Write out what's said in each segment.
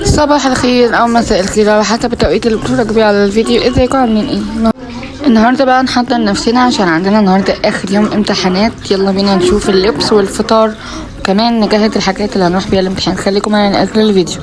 صباح الخير او مساء الخير على حسب التوقيت اللي بتتفرج بيه على الفيديو. ازيكم عاملين ايه؟ النهارده بقى نحضر نفسنا عشان عندنا النهارده اخر يوم امتحانات. يلا بينا نشوف اللبس والفطار وكمان نجهز الحاجات اللي هنروح بيها الامتحان. خليكم معانا لاخر الفيديو.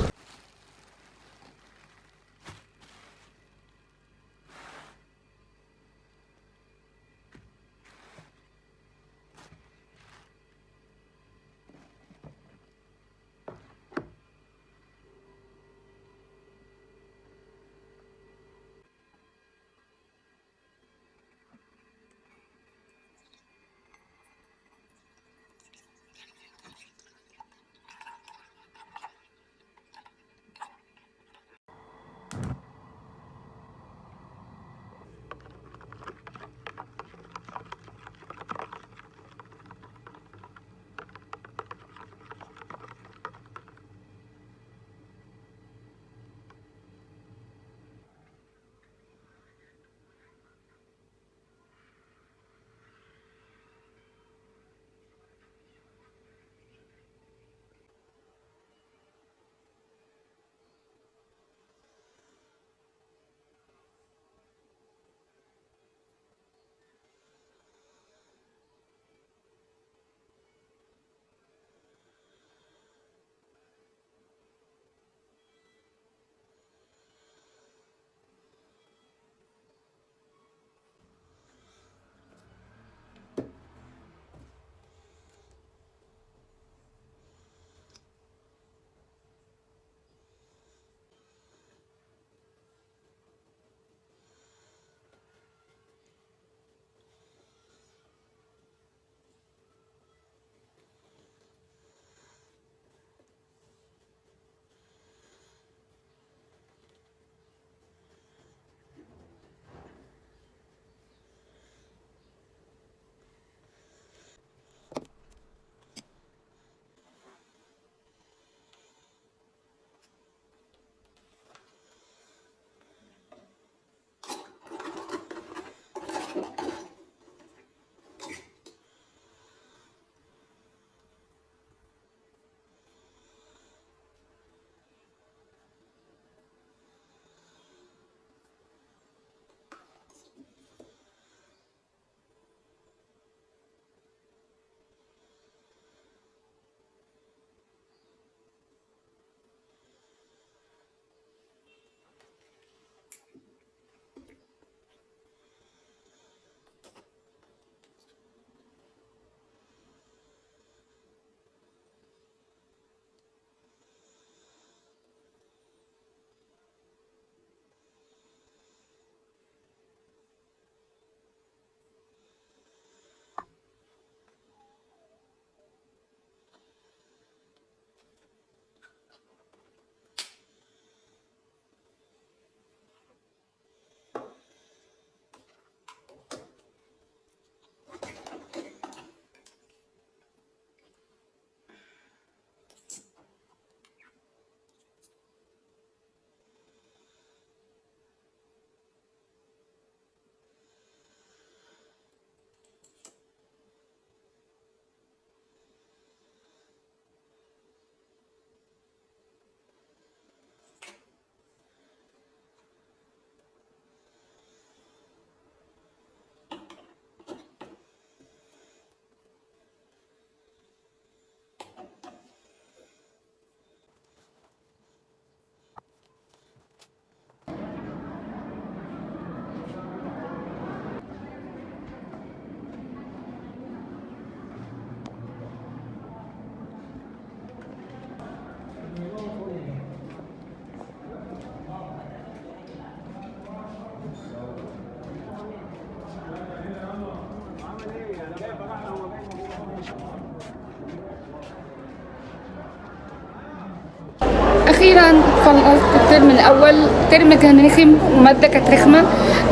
اخيرا خلصت الترم الاول. الترم كان رخم وماده كانت رخمه،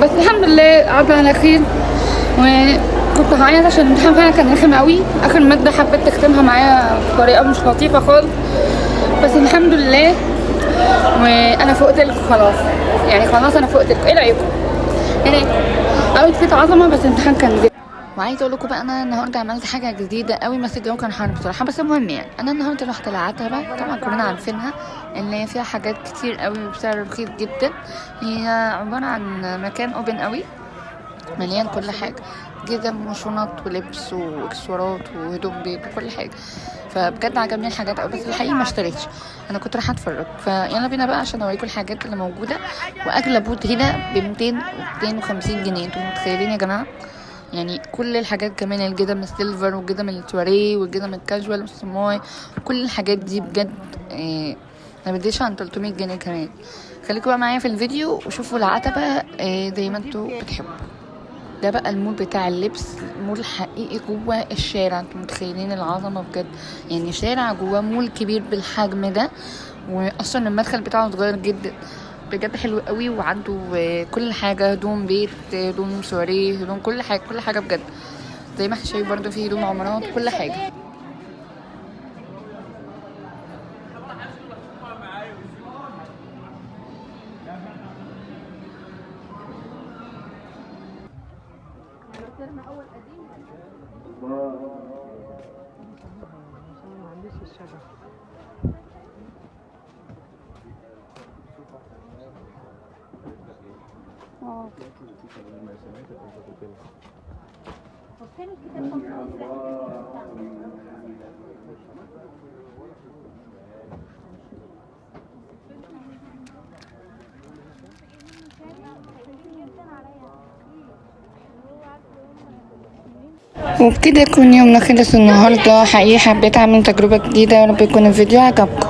بس الحمد لله عدى على خير. وكنت هعيط عشان الامتحان فعلا كان رخم قوي. اخر ماده حبيت تختمها معايا بطريقه مش لطيفه خالص، بس الحمد لله. وانا فقت لكم خلاص، يعني خلاص انا فقت لكم. ايه رايكم؟ يعني قوي كانت عظمه، بس الامتحان كان وعايزه اقول لكم بقى انا النهارده عملت حاجه جديده قوي، بس الجو كان حر بصراحه، بس المهم يعني انا النهارده رحت العتبه، طبعا كلنا عارفينها اللي هي فيها حاجات كتير قوي بسعر رخيص جدا. هي عباره عن مكان اوبن قوي مليان كل حاجه، جزم وشنط ولبس واكسسوارات وهدوم بيت وكل حاجه. فبجد عجبني الحاجات قوي، بس الحقيقه ما اشتريتش، انا كنت رايحه اتفرج. فيلا بينا بقى عشان اوريكم الحاجات اللي موجوده. واغلى بوت هنا ب 200 و 250 جنيه، انتوا متخيلين يا جماعه؟ يعني كل الحاجات، كمان الجزم السيلفر والجزم التواريه والجزم الكاجوال والسماي، كل الحاجات دي بجد ما بديش عن 300 جنيه كمان. خليكم بقى معايا في الفيديو وشوفوا العتبة زي ما انتوا بتحبوا. ده بقى المول بتاع اللبس، مول حقيقي جوه الشارع، انتوا متخيلين العظمة بجد؟ يعني شارع جوه مول كبير بالحجم ده، واصلا المدخل بتاعه صغير جدا، بجد حلو قوي. وعنده كل حاجة، هدوم بيت، هدوم سواريه، هدوم كل حاجة، كل حاجة بجد. زي ما احنا شايف برضو في هدوم عمرات، كل حاجة. وبكده يكون يومنا خلص النهارده. حقيقي حبيت اعمل تجربه جديده، ورب يكون الفيديو عجبكم.